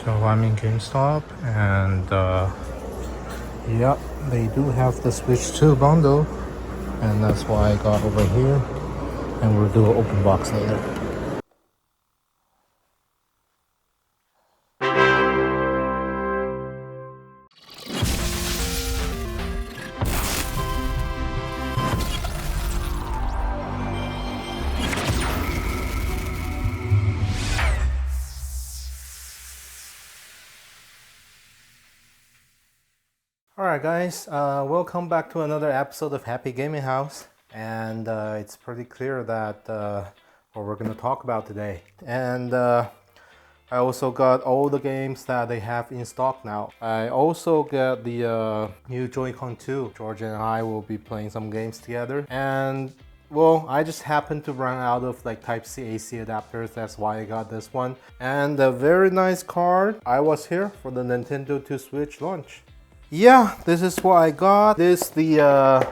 So I'm in GameStop and yeah, they do have the Switch 2 bundle, and that's why I got over here, and we'll do an open box later. Alright guys, welcome back to another episode of Happy Gaming House, and it's pretty clear that what we're going to talk about today. And I also got all the games that they have in stock now. I also got the new Joy-Con 2. George and I will be playing some games together, and well, I just happened to run out of like Type-C AC adapters, that's why I got this one. And a very nice card. I was here for the Nintendo 2 Switch launch. Yeah, this is what I got. This is the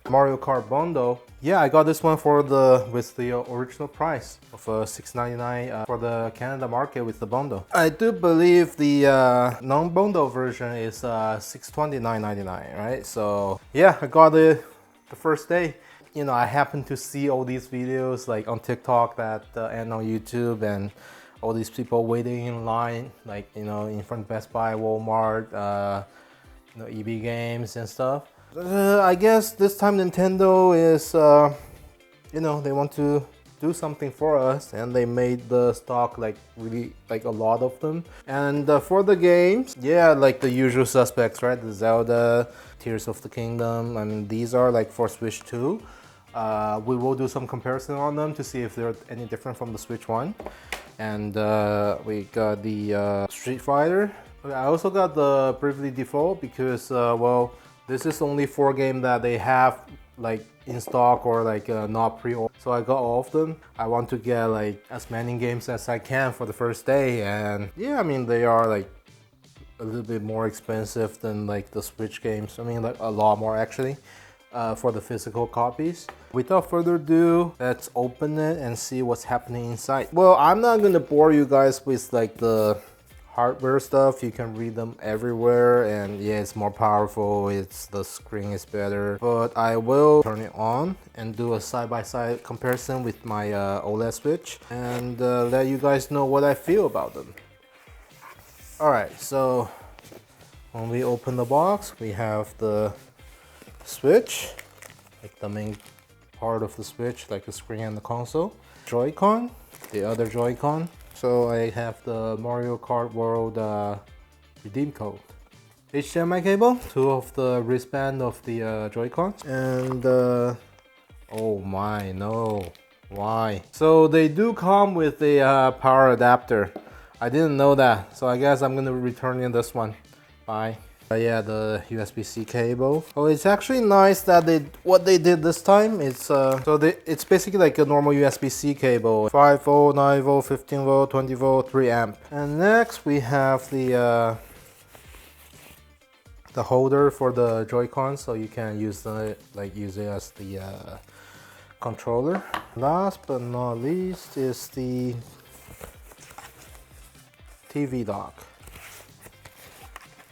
Mario Kart bundle. Yeah, I got this one with the original price of $6.99 for the Canada market with the bundle. I do believe the non-bundle version is $629.99, right? So yeah, I got it the first day. You know, I happened to see all these videos like on TikTok and on YouTube, and all these people waiting in line, like, you know, in front of Best Buy, Walmart, you know, EB Games and stuff. I guess this time Nintendo is, you know, they want to do something for us, and they made the stock like really like a lot of them. And for the games, yeah, like the usual suspects, right? The Zelda, Tears of the Kingdom. I mean, these are like for Switch 2. We will do some comparison on them to see if they're any different from the Switch 1. And we got the Street Fighter. I also got the Bravely Default because, well, this is only 4 games that they have like in stock or like not pre-ordered. So I got all of them. I want to get like as many games as I can for the first day, and yeah, I mean, they are like a little bit more expensive than like the Switch games. I mean, like a lot more actually for the physical copies. Without further ado, let's open it and see what's happening inside. Well, I'm not gonna bore you guys with like the hardware stuff. You can read them everywhere, and yeah, it's more powerful, the screen is better, but I will turn it on and do a side-by-side comparison with my OLED Switch, and let you guys know what I feel about them. Alright, so when we open the box, we have the Switch, like the main part of the Switch, like the screen and the console. Joy-Con, the other Joy-Con. So I have the Mario Kart World redeem code. HDMI cable, 2 of the wristband of the Joy-Cons, and oh my, no, why? So they do come with a power adapter. I didn't know that, so I guess I'm gonna return in this one. Bye. Yeah, the USB-C cable. Oh, it's actually nice that what they did this time is it's basically like a normal USB-C cable. 5 volt, 9 volt, 15 volt, 20 volt, 3 amp. And next we have the holder for the Joy-Con, so you can use it as the controller. Last but not least is the TV dock.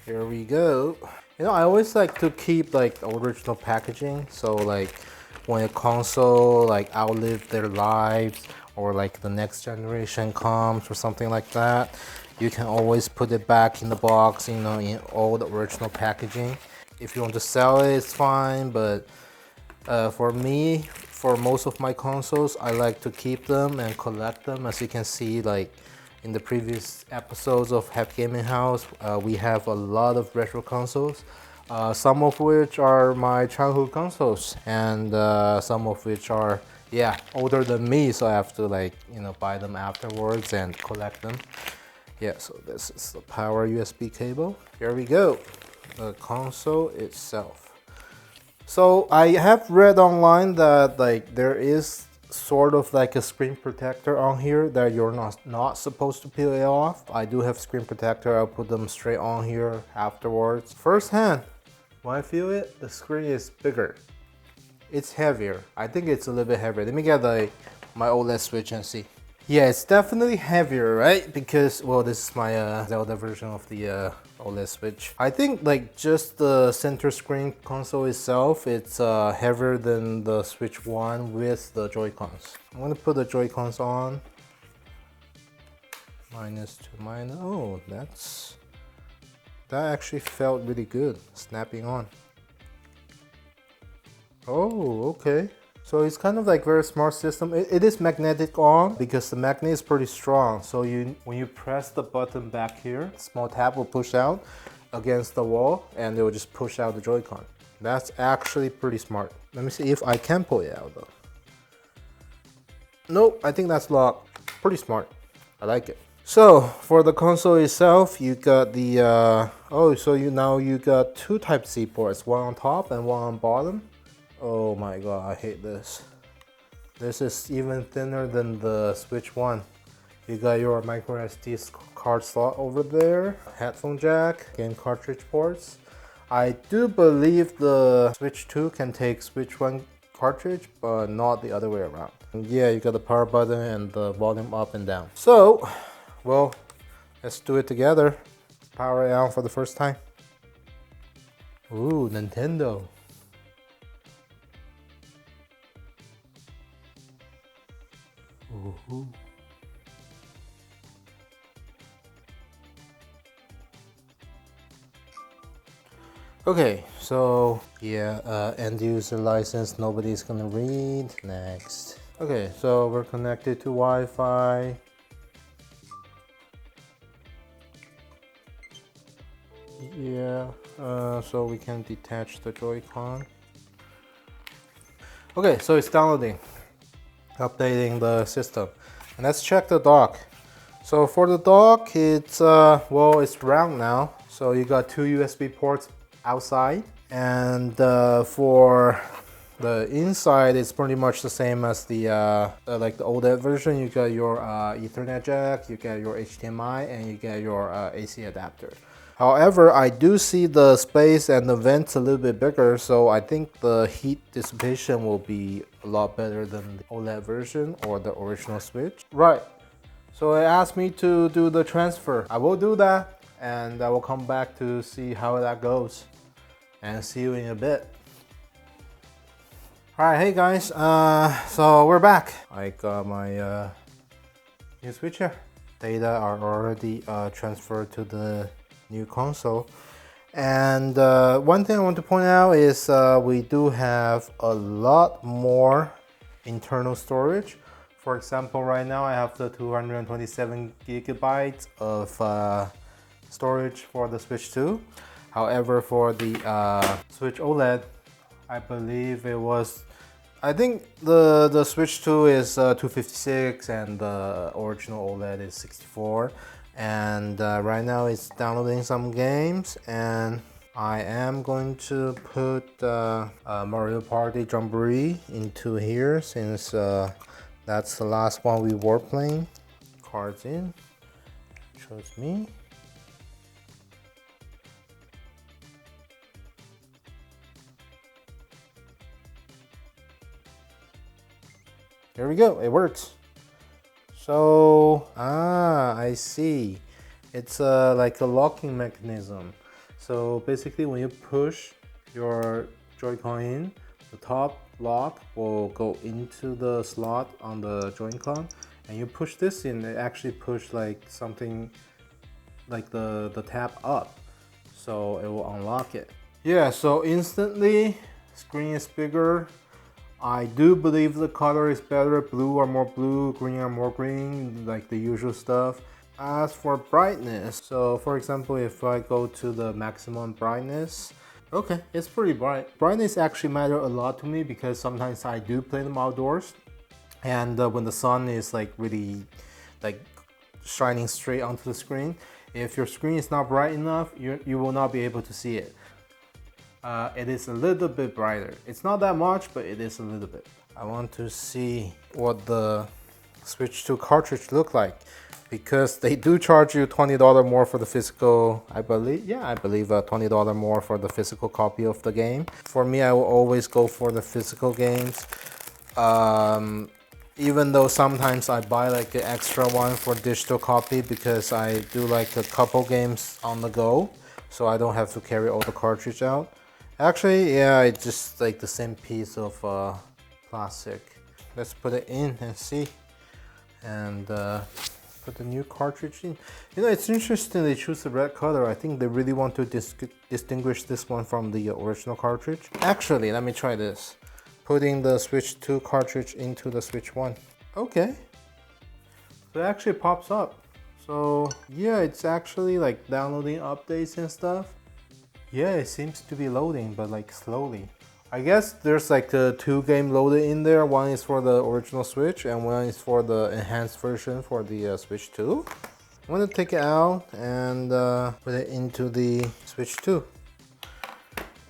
Here we go. You know, I always like to keep like original packaging, so like when a console like outlive their lives, or like the next generation comes or something like that, you can always put it back in the box, you know, in all the original packaging. If you want to sell it, it's fine, but for me, for most of my consoles, I like to keep them and collect them. As you can see, like in the previous episodes of Happy Gaming House, we have a lot of retro consoles, some of which are my childhood consoles, and some of which are, yeah, older than me, so I have to like, you know, buy them afterwards and collect them. Yeah, so this is the power USB cable. Here we go, the console itself. So I have read online that like there is sort of like a screen protector on here that you're not supposed to peel it off. I do have screen protector. I'll put them straight on here afterwards. First hand, when I feel it, the screen is bigger. It's heavier. I think it's a little bit heavier. Let me get my OLED Switch and see. Yeah, it's definitely heavier, right? Because, well, this is my Zelda version of the OLED Switch. I think like just the center screen console itself, it's heavier than the Switch 1 with the Joy-Cons. I'm gonna put the Joy-Cons on. Minus to minus. Oh, that actually felt really good, snapping on. Oh, okay. So it's kind of like very smart system. It is magnetic on because the magnet is pretty strong. So when you press the button back here, small tap will push out against the wall and it will just push out the Joy-Con. That's actually pretty smart. Let me see if I can pull it out though. Nope, I think that's locked. Pretty smart. I like it. So for the console itself, you got the you got two Type-C ports, one on top and one on bottom. Oh my god, I hate this. This is even thinner than the Switch 1. You got your micro SD card slot over there, headphone jack, game cartridge ports. I do believe the Switch 2 can take Switch 1 cartridge, but not the other way around. And yeah, you got the power button and the volume up and down. So, well, let's do it together. Power it on for the first time. Ooh, Nintendo. Ooh. Okay, so yeah, end user license, nobody's gonna read. Next. Okay, so we're connected to Wi-Fi. Yeah, so we can detach the Joy-Con. Okay, so it's downloading, updating the system. And let's check the dock. So for the dock, it's well, it's round now. So you got two USB ports outside, and for the inside, it's pretty much the same as the like the OLED version. You got your Ethernet jack, you get your HDMI, and you get your AC adapter. However, I do see the space and the vents a little bit bigger, so I think the heat dissipation will be a lot better than the OLED version or the original Switch. Right, so it asked me to do the transfer. I will do that, and I will come back to see how that goes, and see you in a bit. Alright, hey guys, so we're back. I got my new Switch here. Data are already transferred to the new console, and one thing I want to point out is we do have a lot more internal storage. For example, right now I have the 227 gigabytes of storage for the Switch 2. However, for the Switch OLED, I believe it was, I think the Switch 2 is 256 and the original OLED is 64. And right now it's downloading some games, and I am going to put Mario Party Jamboree into here since that's the last one we were playing. Cards in, chose me. There we go, it works. So, I see. It's like a locking mechanism. So basically when you push your Joy-Con in, the top lock will go into the slot on the Joy-Con, and you push this in, it actually push like something like the tab up. So it will unlock it. Yeah, so instantly, screen is bigger. I do believe the color is better, blue or more blue, green or more green, like the usual stuff. As for brightness, so for example, if I go to the maximum brightness, okay, it's pretty bright. Brightness actually matter a lot to me because sometimes I do play them outdoors, and when the sun is like really like shining straight onto the screen, if your screen is not bright enough, you will not be able to see it. It is a little bit brighter. It's not that much, but it is a little bit. I want to see what the Switch 2 cartridge look like, because they do charge you $20 more for the physical, I believe $20 more for the physical copy of the game. For me, I will always go for the physical games. even though sometimes I buy like an extra one for digital copy because I do like a couple games on the go, so I don't have to carry all the cartridge out. Actually, yeah, it's just like the same piece of plastic. Let's put it in and see, and put the new cartridge in. You know, it's interesting they choose the red color. I think they really want to distinguish this one from the original cartridge. Actually, let me try this. Putting the Switch 2 cartridge into the Switch 1. Okay, so it actually pops up. So yeah, it's actually like downloading updates and stuff. Yeah, it seems to be loading, but like slowly. I guess there's like the 2 game loaded in there. One is for the original Switch and one is for the enhanced version for the Switch 2. I'm gonna take it out and put it into the Switch 2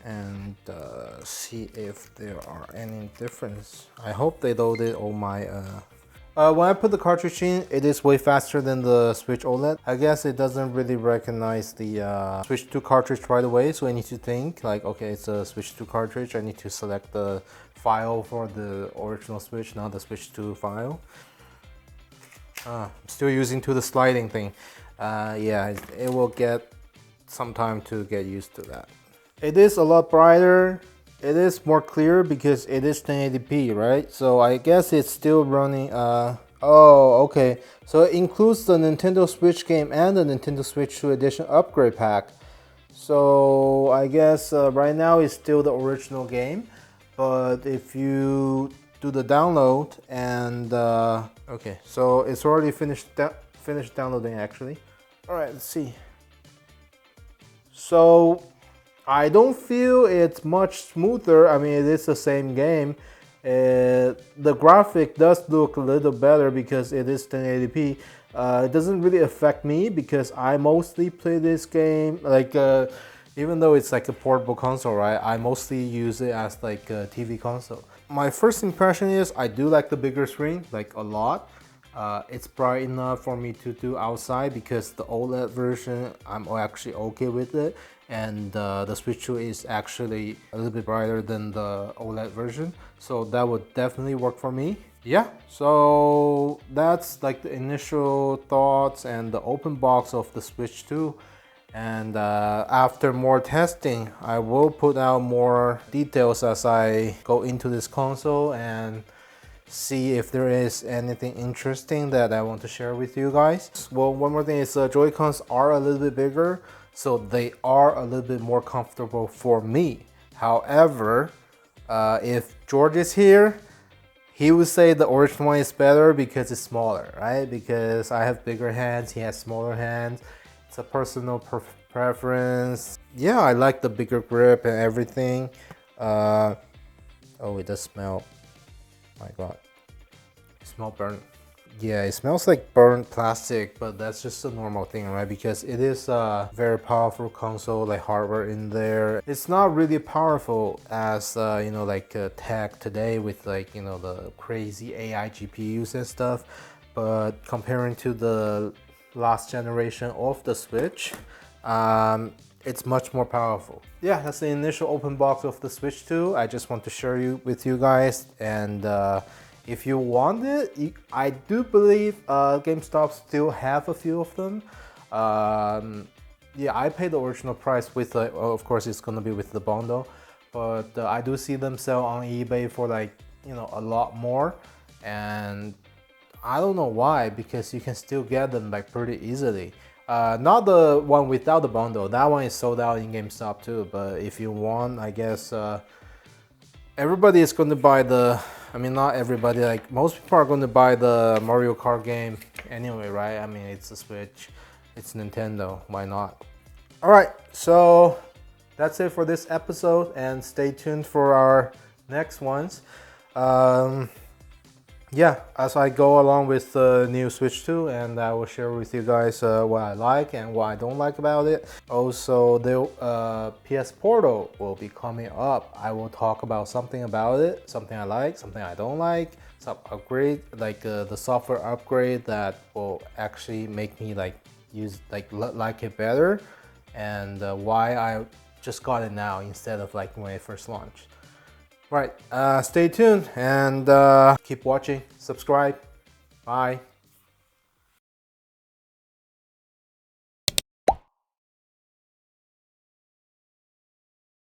and see if there are any difference. I hope they loaded all my when I put the cartridge in, it is way faster than the Switch OLED. I guess it doesn't really recognize the Switch 2 cartridge right away, so I need to think like, okay, it's a Switch 2 cartridge. I need to select the file for the original Switch, not the Switch 2 file. I'm still using the sliding thing. Yeah, it will get some time to get used to that. It is a lot brighter. It is more clear because it is 1080p, right? So I guess it's still running, oh, okay. So it includes the Nintendo Switch game and the Nintendo Switch 2 Edition upgrade pack. So I guess right now it's still the original game. But if you do the download and, okay, so it's already finished downloading actually. All right, let's see. So I don't feel it's much smoother. I mean, it is the same game. The graphic does look a little better because it is 1080p. It doesn't really affect me because I mostly play this game like even though it's like a portable console, right? I mostly use it as like a TV console. My first impression is I do like the bigger screen, like a lot. It's bright enough for me to do outside because the OLED version, I'm actually okay with it. And the Switch 2 is actually a little bit brighter than the OLED version. So that would definitely work for me. Yeah, so that's like the initial thoughts and the open box of the Switch 2. And after more testing, I will put out more details as I go into this console and see if there is anything interesting that I want to share with you guys. Well, one more thing is Joy-Cons are a little bit bigger, so they are a little bit more comfortable for me. However, if George is here, he would say the original one is better because it's smaller, right? Because I have bigger hands, he has smaller hands. It's a personal preference. Yeah, I like the bigger grip and everything. Oh, it does smell. My God, it smells burnt. Yeah, it smells like burnt plastic, but that's just a normal thing, right? Because it is a very powerful console, like hardware in there. It's not really powerful as you know, like tech today with like, you know, the crazy AI GPUs and stuff. But comparing to the last generation of the Switch, it's much more powerful. Yeah, that's the initial open box of the Switch 2. I just want to share with you guys, and if you want it, I do believe GameStop still have a few of them. Yeah, I paid the original price with, of course, it's gonna be with the bundle, but I do see them sell on eBay for like, you know, a lot more, and I don't know why, because you can still get them like pretty easily. Not the one without the bundle, that one is sold out in GameStop too, but if you want, I guess everybody is going to buy the, I mean, not everybody, like most people are going to buy the Mario Kart game anyway, right? I mean, it's a Switch, it's Nintendo, why not? All right, so that's it for this episode, and stay tuned for our next ones. Yeah, as I go along with the new Switch 2, and I will share with you guys what I like and what I don't like about it. Also, the PS Portal will be coming up. I will talk about something about it, something I like, something I don't like, some upgrade, like the software upgrade that will actually make me like like it better, and why I just got it now instead of like when it first launched. Right, stay tuned and keep watching, subscribe. Bye.